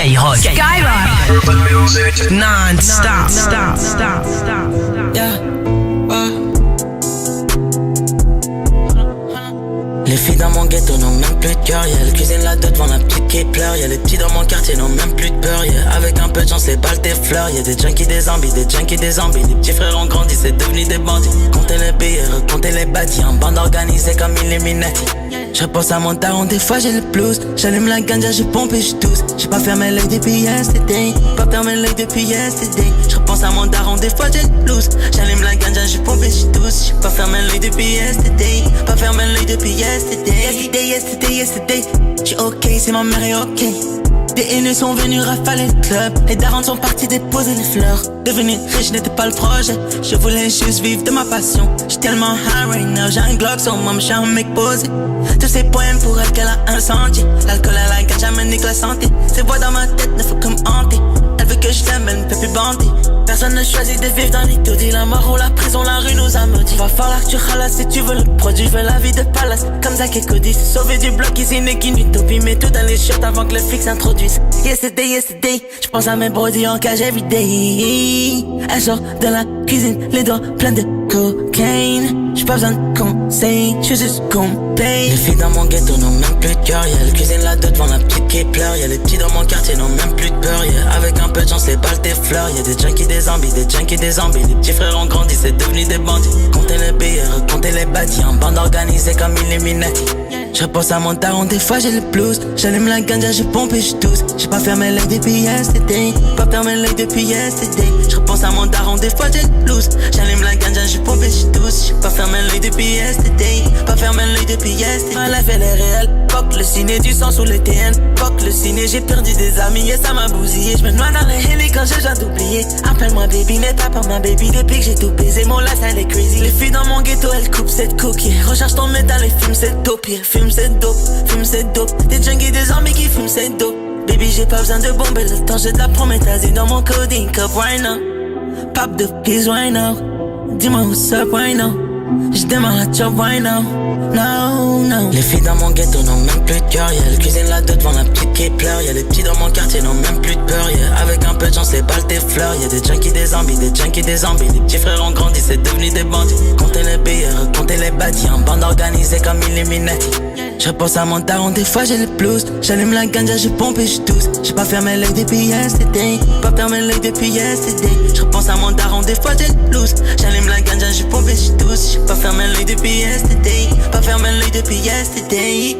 Skyrock. Non-stop. Yeah. Les filles dans mon ghetto n'ont même plus de cœur, yeah. Elles cuisinent la dot devant la petite qui pleure, yeah. Les petits dans mon quartier n'ont même plus de peur, yeah. Avec un peu de chance les balles t'effleurent, yeah. Des junkies, des zombies, des junkies, des zombies. Les petits frères ont grandi, c'est devenu des bandits. Comptez les billets, comptez les bâtis. En bande organisée comme Illuminati. Je pense à mon daron, des fois j'ai le blues. J'allume la ganja, je pompe et je tousse. J'ai pas fermé l'œil depuis yesterday. Pas fermé l'œil depuis yesterday. Je repense à mon daron, des fois j'ai le blues. J'allume la ganja, je pompe et je tousse. J'ai pas fermé l'œil depuis yesterday. Pas fermé l'œil depuis yesterday. Yesterday. J'suis ok, c'est ma mère est ok. Des haineux sont venus rafaler le club. Les darons sont partis déposer les fleurs. Devenir riche n'était pas le projet. Je voulais juste vivre de ma passion. J'suis tellement high right now. J'ai un Glock sur moi, j'suis un mec posé. Tous ces poèmes pour elle qu'elle a incendié. L'alcool à la ganja me nique la santé. Ces voix dans ma tête ne font que me hanter. Elle veut que je l'aime, elle ne peut plus bander. Personne ne choisit de vivre dans les taudis. La mort ou la prison, la rue nous a maudits. Va falloir que tu ralasses si tu veux le produit. Je veux la vie de palace, comme Zach et Cody. Sauver du bloc, ici n'est qu'une utopie. Mets tout dans les shirts avant que le flic s'introduise. Yesterday, j'pense à mes brodis en cage everyday. Elle sort de la cuisine, les doigts pleins de cocaine. J'ai pas besoin de conseils, j'suis juste complet. Les filles dans mon ghetto n'ont même plus de cœur, yeah. Elles cuisinent la dot devant la petite qui pleure, yeah. Les petits dans mon quartier n'ont même plus de peur, yeah. Avec un peu de chance les balles t'effleurent, yeah. Des junkies, des zombies, des junkies, des zombies. Les petits frères ont grandi, c'est devenu des bandits. Comptez les billets, comptez les bâtis. En bande organisée comme Illuminati. Je pense à mon daron, des fois j'ai le blues. J'allume la ganja, je pompe et je tousse. J'ai pas fermé l'œil depuis yesterday. Pas fermé l'œil depuis yesterday. Je repense à mon daron, des fois j'ai le blues. J'allume la ganja, je pompe et je tousse. J'ai pas fermé l'œil depuis yesterday. Pas fermé l'œil depuis yesterday. Ma life elle est réelle. Fuck le ciné, du sang sous le TN. Fuck le ciné, j'ai perdu des amis et ça m'a bousillé. Je me noie dans le heli quand j'ai besoin d'oublier. Appelle-moi baby, n'est pas pour ma baby. Depuis que j'ai tout baisé, mon life elle est crazy. Les filles dans mon ghetto, elles coupent cette cookie. Recherche ton métal et fume cette dope. Fume cette dope. Des junkies, des zombies qui fument cette dope. Baby, j'ai pas besoin de bomber le temps. J'ai de la promethazine dans mon coding cup right now. Pop the pills right now. Dis-moi what's up right now. J'démarre la job right now. No. Les filles dans mon ghetto n'ont même plus de cœur, yeah. Elles cuisinent la dot devant la petite qui pleure, yeah. Les petits dans mon quartier n'ont même plus de peur, yeah. Avec un peu de chance les balles t'effleurent, yeah. Des junkies, des zombies, des junkies, des zombies. Les petits frères ont grandi, c'est devenu des bandits. Comptez les billets, comptez les bâtis. En bande organisée comme Illuminati. Je pense à mon daron, des fois j'ai le blues. J'allume la ganja, je pompe et je tousse. J'ai pas fermé l'œil depuis yesterday. Pas fermé l'œil depuis yesterday. Je repense à mon daron, des fois j'ai le blues. J'allume la ganja, je pompe et je tousse. J'ai pas fermé l'œil depuis yesterday. Pas fermé l'œil depuis yesterday.